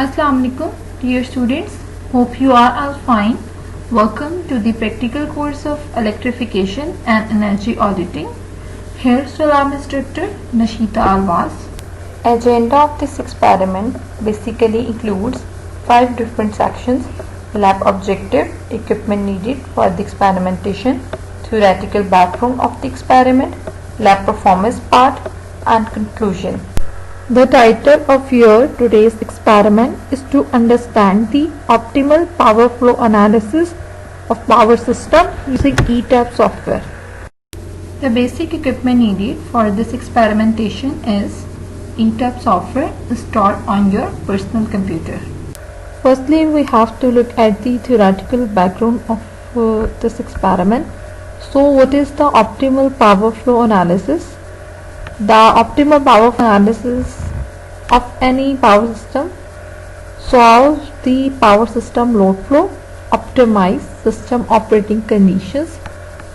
Assalamu alaikum, dear students. Hope you are all fine. Welcome to the practical course of Electrification and Energy Auditing. Here's your lab instructor Nashita Alwas. Agenda of this experiment basically includes 5 different sections: lab objective, equipment needed for the experimentation, theoretical background of the experiment, lab performance part, and conclusion. The title of your today's experiment is to understand the optimal power flow analysis of power system using ETAP software. The basic equipment needed for this experimentation is ETAP software installed on your personal computer. Firstly, we have to look at the theoretical background of this experiment. So, what is the optimal power flow analysis? The optimal power flow analysis of any power system solves the power system load flow, optimize system operating conditions,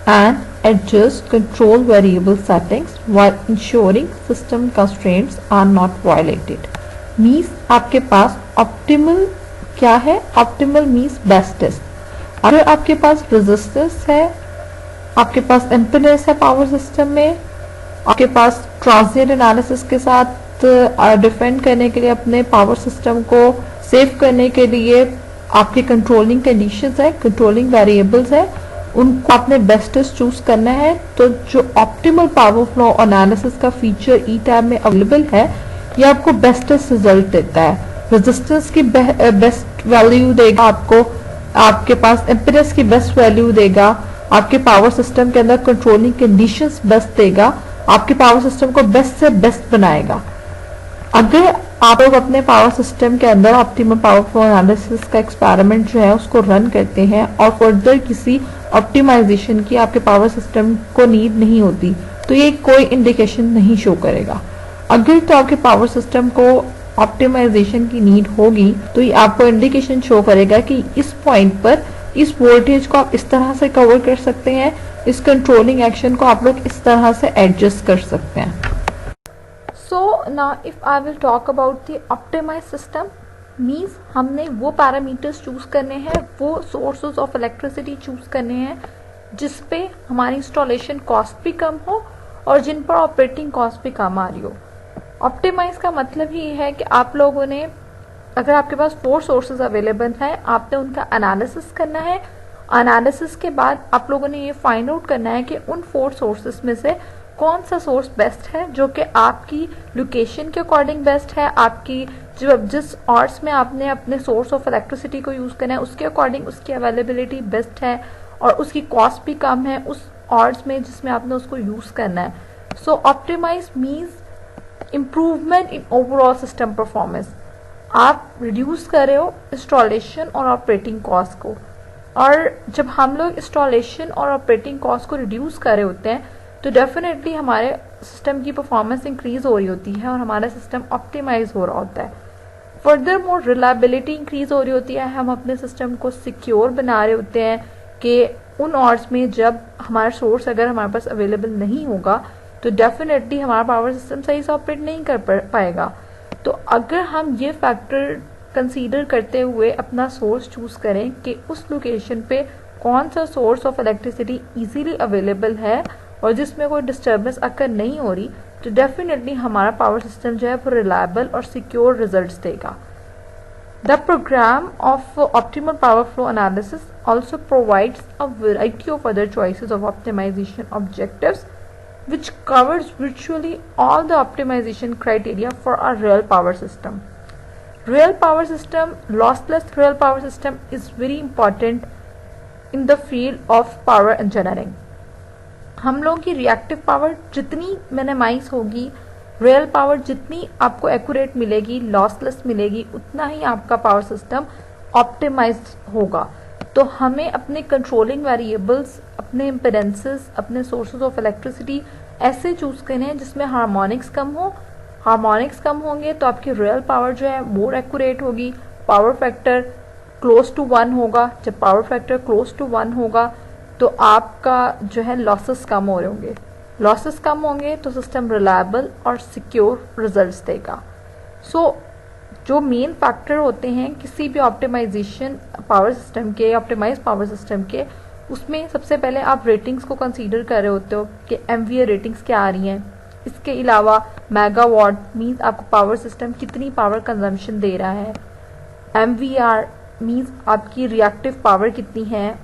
and adjust control variable settings while ensuring system constraints are not violated. Means आपके पास optimal क्या है? Optimal means bestest. अगर आपके पास resistance है, आपके पास impedance है power system में, आपके पास ट्रांजिएंट एनालिसिस के साथ डिफेंड करने के लिए, अपने पावर सिस्टम को सेव करने के लिए आपके कंट्रोलिंग कंडीशंस है, कंट्रोलिंग वेरिएबल्स है, उनको आपने बेस्टेस्ट चूज करना है। तो जो ऑप्टिमल पावर फ्लो एनालिसिस का फीचर ETAP में अवेलेबल है, ये आपको बेस्टेस्ट रिजल्ट देता है। रेजिस्टेंस की बेस्ट वैल्यू देगा आपको, आपके पास इम्पीडेंस की बेस्ट वैल्यू देगा, आपके पावर सिस्टम के अंदर कंट्रोलिंग कंडीशंस बेस्ट देगा, आपके पावर सिस्टम को बेस्ट से बेस्ट बनाएगा। अगर आप लोग अपने पावर सिस्टम के अंदर ऑप्टिमल पावर फ्लो एनालिसिस का एक्सपेरिमेंट जो है उसको रन करते हैं और फर्दर किसी ऑप्टिमाइजेशन की आपके पावर सिस्टम को नीड नहीं होती, तो ये कोई इंडिकेशन नहीं शो करेगा। अगर तो आपके पावर सिस्टम को ऑप्टिमाइजेशन की नीड होगी, तो ये आपको इंडिकेशन शो करेगा कि इस पॉइंट पर इस वोल्टेज को आप इस तरह से कवर कर सकते हैं, इस कंट्रोलिंग एक्शन को आप लोग इस तरह से एडजस्ट कर सकते हैं। So now if I will talk about the optimized system, means हमने वो पैरामीटर्स चूज करने हैं, वो सोर्सेज ऑफ इलेक्ट्रिसिटी चूज करने हैं जिस पे हमारी इंस्टॉलेशन कॉस्ट भी कम हो और जिन पर ऑपरेटिंग कॉस्ट भी कम आ रही हो। ऑप्टिमाइज का मतलब ही है कि आप लोगों ने, अगर आपके पास 4 सोर्सेज अवेलेबल हैं, आपने उनका एनालिसिस करना है। एनालिसिस के बाद आप लोगों ने ये फाइंड आउट करना है कि उन 4 सोर्सेज में से कौन सा सोर्स बेस्ट है, जो कि आपकी लोकेशन के अकॉर्डिंग बेस्ट है, आपकी जिस आवर्स में आपने अपने सोर्स ऑफ इलेक्ट्रिसिटी को यूज करना है उसके अकॉर्डिंग उसकी अवेलेबिलिटी बेस्ट है और उसकी कॉस्ट भी कम है उस आवर्स में जिसमें आपने उसको यूज करना है। So optimize means improvement in overall system performance. आप रिड्यूस कर रहे हो इंस्टॉलेशन और ऑपरेटिंग कॉस्ट को, और जब हम लोग इंस्टॉलेशन और ऑपरेटिंग कॉस्ट को रिड्यूस कर रहे होते हैं तो डेफिनेटली हमारे सिस्टम की परफॉर्मेंस इंक्रीज हो रही होती है और हमारा सिस्टम ऑप्टिमाइज हो रहा होता है। फर्दर मोर रिलायबिलिटी इंक्रीज हो रही होती है, हम अपने सिस्टम को सिक्योर बना रहे होते हैं कि उन आवर्स में जब हमारा सोर्स अगर हमारे पास अवेलेबल नहीं होगा तो डेफिनेटली हमारा पावर सिस्टम सही से ऑपरेट नहीं कर पाएगा। तो अगर हम ये फैक्टर कंसीडर करते हुए अपना सोर्स चूज करें कि उस लोकेशन पे कौन सा source of electricity easily available है और जिसमें कोई डिस्टर्बेंस अगर नहीं हो रही, तो डेफिनेटली हमारा पावर सिस्टम जो है वो रिलायबल और सिक्योर रिजल्ट्स देगा। The program of optimal power flow analysis also provides a variety of other choices of optimization objectives which covers virtually all the optimization criteria for a real power system. Real power system, lossless real power system is very important in the field of power engineering. हम लोगों की reactive power जितनी minimise होगी, real power जितनी आपको accurate मिलेगी, lossless मिलेगी, उतना ही आपका पावर सिस्टम ऑप्टिमाइज होगा। तो हमें अपने कंट्रोलिंग वेरिएबल्स, अपने इम्पेडेंसेस, अपने सोर्सेज ऑफ इलेक्ट्रिसिटी ऐसे चूज करने हैं जिसमें हार्मोनिक्स कम हो। हार्मोनिक्स कम होंगे तो आपकी रियल पावर जो है मोर एक्यूरेट होगी, पावर फैक्टर क्लोज टू 1 होगा। जब पावर फैक्टर क्लोज टू 1 होगा तो आपका जो है लॉसेस कम हो रहे होंगे। लॉसेस कम होंगे तो सिस्टम रिलायबल और सिक्योर रिजल्ट्स देगा। सो जो मेन फैक्टर होते हैं किसी भी ऑप्टिमाइजेशन पावर सिस्टम के, ऑप्टिमाइज पावर सिस्टम के, उसमें सबसे पहले आप रेटिंग्स को कंसीडर कर रहे होते हो कि एमवीए रेटिंग्स क्या आ रही हैं। इसके अलावा मेगावाट मीन्स आपको पावर सिस्टम कितनी पावर कंजम्पशन दे रहा है। एमवीआर मीन्स आपकी रिएक्टिव पावर कितनी है,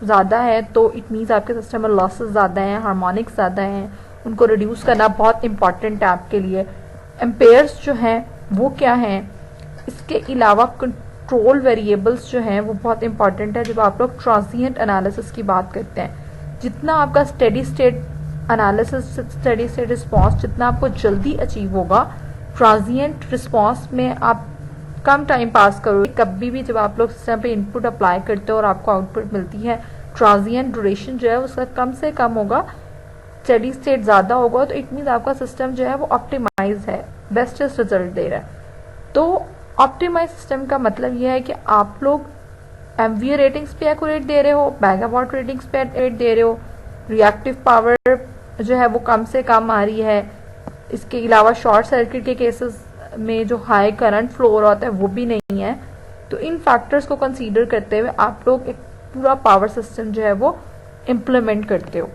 ज़्यादा है तो इट मीन्स आपके सिस्टम में लॉसेस ज़्यादा हैं, हार्मोनिक्स ज़्यादा हैं, उनको रिड्यूस करना बहुत इंपॉर्टेंट है आपके लिए। एम्पेयर्स जो हैं वो क्या हैं। इसके अलावा कंट्रोल वेरिएबल्स जो हैं वो बहुत इंपॉर्टेंट है जब आप लोग ट्रांजिएंट एनालिसिस की बात करते हैं। जितना आपका steady state analysis, steady state response जितना आपको जल्दी अचीव होगा, ट्रांजिएंट रिस्पॉन्स में आप कम टाइम पास करो। कभी भी जब आप लोग सिस्टम पे इनपुट अप्लाई करते हो और आपको आउटपुट मिलती है, ट्रांजिएंट ड्यूरेशन जो है उसका कम से कम होगा, स्टेडी स्टेट ज़्यादा होगा, तो इट मीन्स आपका सिस्टम जो है वो ऑप्टिमाइज है, बेस्टेस्ट रिजल्ट दे रहा है। तो ऑप्टिमाइज सिस्टम का मतलब यह है कि आप लोग एमवीए रेटिंग्स पे एक्यूरेट दे रहे हो, मेगावाट रेटिंग्स पे एक्यूरेट दे रहे हो, रिएक्टिव पावर जो है वो कम से कम आ रही है। इसके अलावा शॉर्ट सर्किट के केसेस में जो हाई करंट फ्लो हो रहा होता है वो भी नहीं है। तो इन फैक्टर्स को कंसीडर करते हुए आप लोग एक पूरा पावर सिस्टम जो है वो इम्प्लीमेंट करते हो।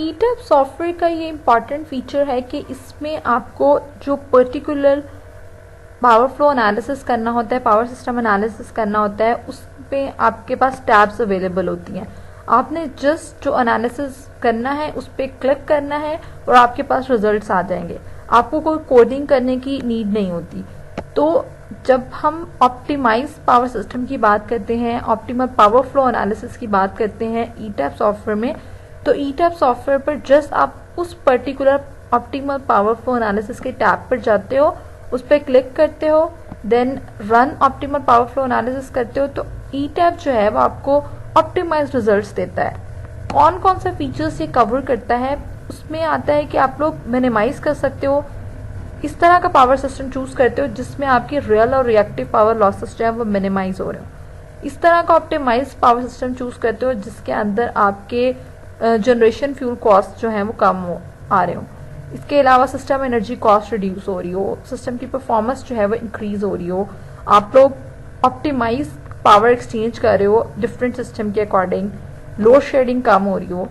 ईटैप सॉफ्टवेयर का ये इम्पॉर्टेंट फीचर है कि इसमें आपको जो पर्टिकुलर पावर फ्लो एनालिसिस करना होता है, पावर सिस्टम एनालिसिस करना होता है, उसमें आपके पास टैब्स अवेलेबल होती हैं। आपने जस्ट जो एनालिसिस करना है उस पर क्लिक करना है और आपके पास रिजल्ट्स आ जाएंगे। आपको कोई कोडिंग करने की नीड नहीं होती। तो जब हम ऑप्टिमाइज पावर सिस्टम की बात करते हैं, ऑप्टिमल पावर फ्लो एनालिसिस की बात करते हैं ईटैप सॉफ्टवेयर में, तो ईटैप सॉफ्टवेयर पर जस्ट आप उस particular optimal power flow analysis के टैब पर जाते हो, उस पर क्लिक करते हो, then run optimal power flow analysis करते हो, तो ईटैप जो है वो आपको ऑप्टिमाइज रिजल्ट्स देता है। कौन कौन सा फीचर्स ये कवर करता है, उसमें आता है कि आप लोग मिनिमाइज कर सकते हो, इस तरह का पावर सिस्टम चूज करते हो जिसमें आपकी रियल और रिएक्टिव पावर लॉसेस जो है वो मिनिमाइज हो रहे हो। इस तरह का ऑप्टिमाइज पावर सिस्टम चूज करते हो जिसके अंदर आपके जनरेशन फ्यूल कॉस्ट जो है वो कम आ रहे हो। इसके अलावा सिस्टम एनर्जी कॉस्ट रिड्यूस हो रही हो, सिस्टम की परफॉर्मेंस जो है वो इंक्रीज हो रही हो, आप लोग ऑप्टिमाइज पावर एक्सचेंज कर रहे हो डिफरेंट सिस्टम के अकॉर्डिंग, लोड शेडिंग कम हो रही हो।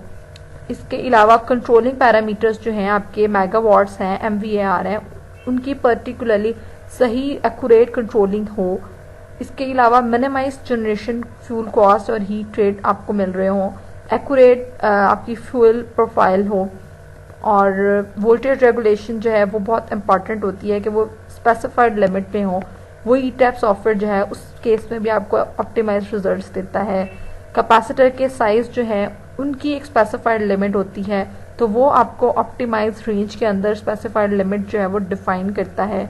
इसके अलावा कंट्रोलिंग पैरामीटर्स जो हैं आपके मेगावाट्स हैं, एमवीएआर हैं, उनकी पर्टिकुलरली सही एक्यूरेट कंट्रोलिंग हो। इसके अलावा मिनिमाइज जनरेशन फ्यूल कॉस्ट और हीट रेट आपको मिल रहे हो, एक्यूरेट आपकी फ्यूल प्रोफाइल हो, और वोल्टेज रेगुलेशन जो है वो बहुत इंपॉर्टेंट होती है कि वो स्पेसिफाइड लिमिट में हो। वो ईटैप सॉफ्टवेयर जो है उस केस में भी आपको ऑप्टिमाइज रिजल्ट्स देता है। कैपेसिटर के साइज जो है उनकी एक स्पेसिफाइड लिमिट होती है, तो वो आपको ऑप्टिमाइज रेंज के अंदर स्पेसिफाइड लिमिट जो है वो डिफाइन करता है।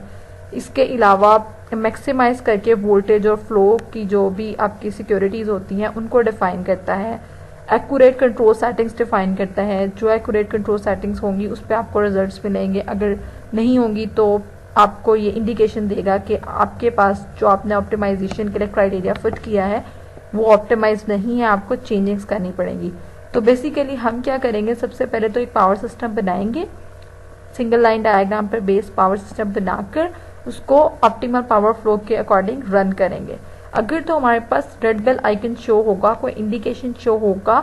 इसके अलावा मैक्सिमाइज करके वोल्टेज और फ्लो की जो भी आपकी सिक्योरिटीज होती हैं उनको डिफाइन करता है। एक्यूरेट कंट्रोल सेटिंग्स डिफाइन करता है, जो एक्यूरेट कंट्रोल सेटिंग्स होंगी उस पर आपको रिजल्ट्स मिलेंगे, अगर नहीं होंगी तो आपको ये इंडिकेशन देगा कि आपके पास जो आपने ऑप्टिमाइजेशन के लिए क्राइटेरिया फिट किया है वो ऑप्टिमाइज नहीं है, आपको चेंजेस करनी पड़ेंगी। तो बेसिकली हम क्या करेंगे, सबसे पहले तो एक पावर सिस्टम बनाएंगे, सिंगल लाइन डायग्राम पर बेस्ड पावर सिस्टम बनाकर उसको ऑप्टिमल पावर फ्लो के अकॉर्डिंग रन करेंगे। अगर तो हमारे पास रेड बेल आइकन शो होगा, कोई इंडिकेशन शो होगा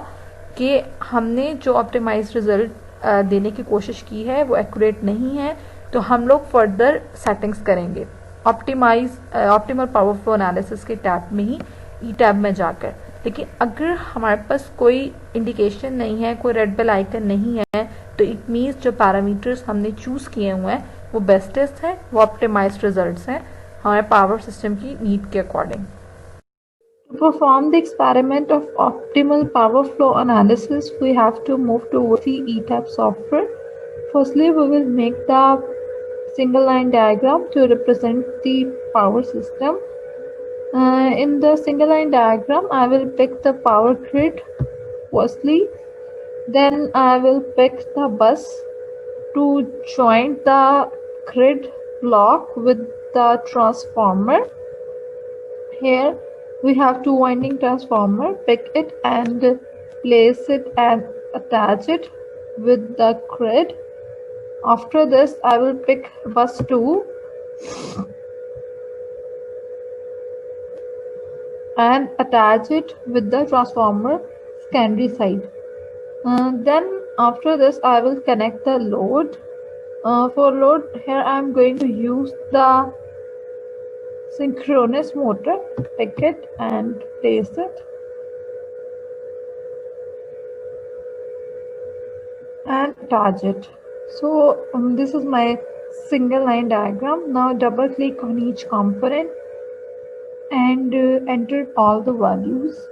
कि हमने जो ऑप्टिमाइज रिजल्ट देने की कोशिश की है वो एक्यूरेट नहीं है, तो हम लोग फर्दर सेटिंग्स करेंगे ऑप्टिमल पावर फ्लो एनालिसिस के टैब में ही, ई टैब में जाकर। लेकिन अगर हमारे पास कोई इंडिकेशन नहीं है, कोई रेड बेल आइकन नहीं है, तो इट मीन्स जो पैरामीटर्स हमने चूज किए हुए हैं वो बेस्टेस्ट है, वो ऑप्टिमाइज्ड रिजल्ट्स हैं हमारे पावर सिस्टम की नीड के according. To perform the experiment of optimal power flow analysis, we have to move towards the ETAP software. Firstly, we will make the single line diagram to represent the power system. In the single line diagram, I will pick the power grid firstly, then I will pick the bus to join the grid block with the transformer. Here we have two winding transformer, pick it and place it and attach it with the grid. After this I will pick bus 2 and attach it with the transformer secondary side. Then after this I will connect the load. For load, here I am going to use the synchronous motor, pick it and place it, and attach it. So this is my single line diagram. Now double click on each component and enter all the values.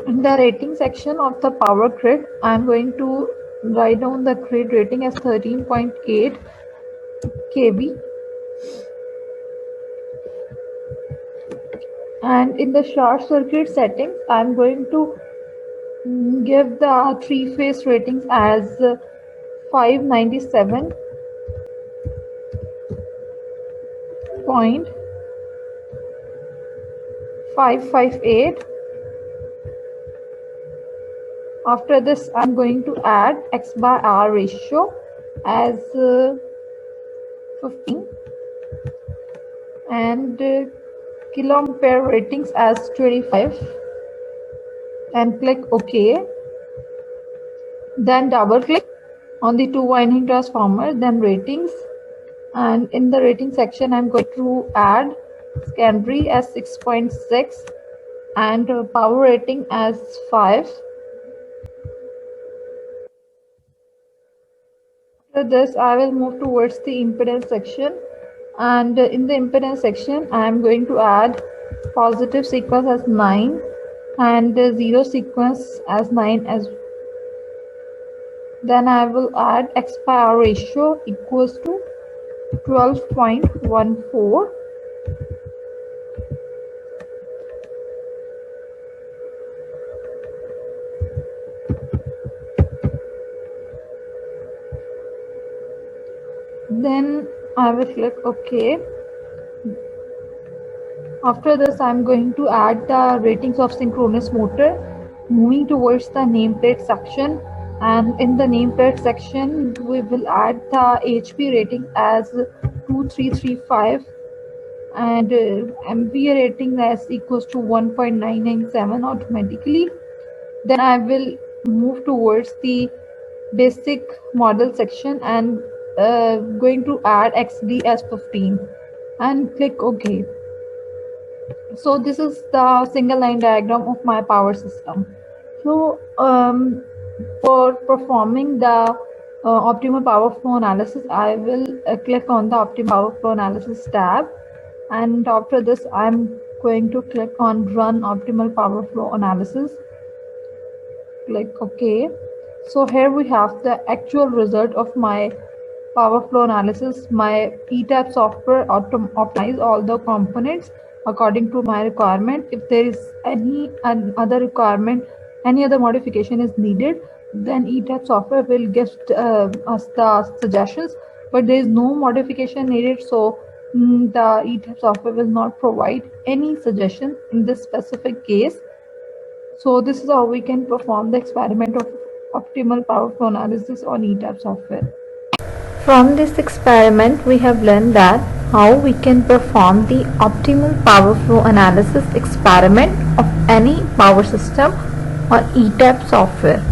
In the rating section of the power grid, I am going to write down the grid rating as 13.8 kV. And in the short circuit settings, I am going to give the three-phase ratings as 597.558. After this, I'm going to add X by R ratio as 15 and kiloampere ratings as 25 and click OK. Then double click on the two winding transformer, then ratings, and in the rating section I'm going to add secondary as 6.6 and power rating as 5. After this, I will move towards the impedance section, and in the impedance section I am going to add positive sequence as 9 and zero sequence as 9 as. Then I will add X by R ratio equals to 12.14. Then I will click OK. After this, I am going to add the ratings of synchronous motor, moving towards the nameplate section, and in the nameplate section we will add the HP rating as 2335 and MVA rating as equals to 1.997 automatically. Then I will move towards the basic model section and going to add XD as 15 and click OK. So this is the single line diagram of my power system. So for performing the optimal power flow analysis, I will click on the optimal power flow analysis tab, and after this I'm going to click on run optimal power flow analysis. Click OK. So here we have the actual result of my power flow analysis. My ETAP software optimize all the components according to my requirement. If there is any other requirement, any other modification is needed, then ETAP software will give us the suggestions, but there is no modification needed, so the ETAP software will not provide any suggestion in this specific case. So this is how we can perform the experiment of optimal power flow analysis on ETAP software. From this experiment, we have learned that how we can perform the optimal power flow analysis experiment of any power system or ETAP software.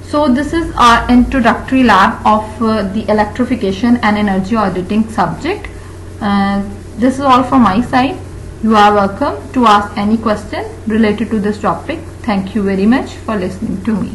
So this is our introductory lab of the electrification and energy auditing subject. This is all from my side. You are welcome to ask any question related to this topic. Thank you very much for listening to me.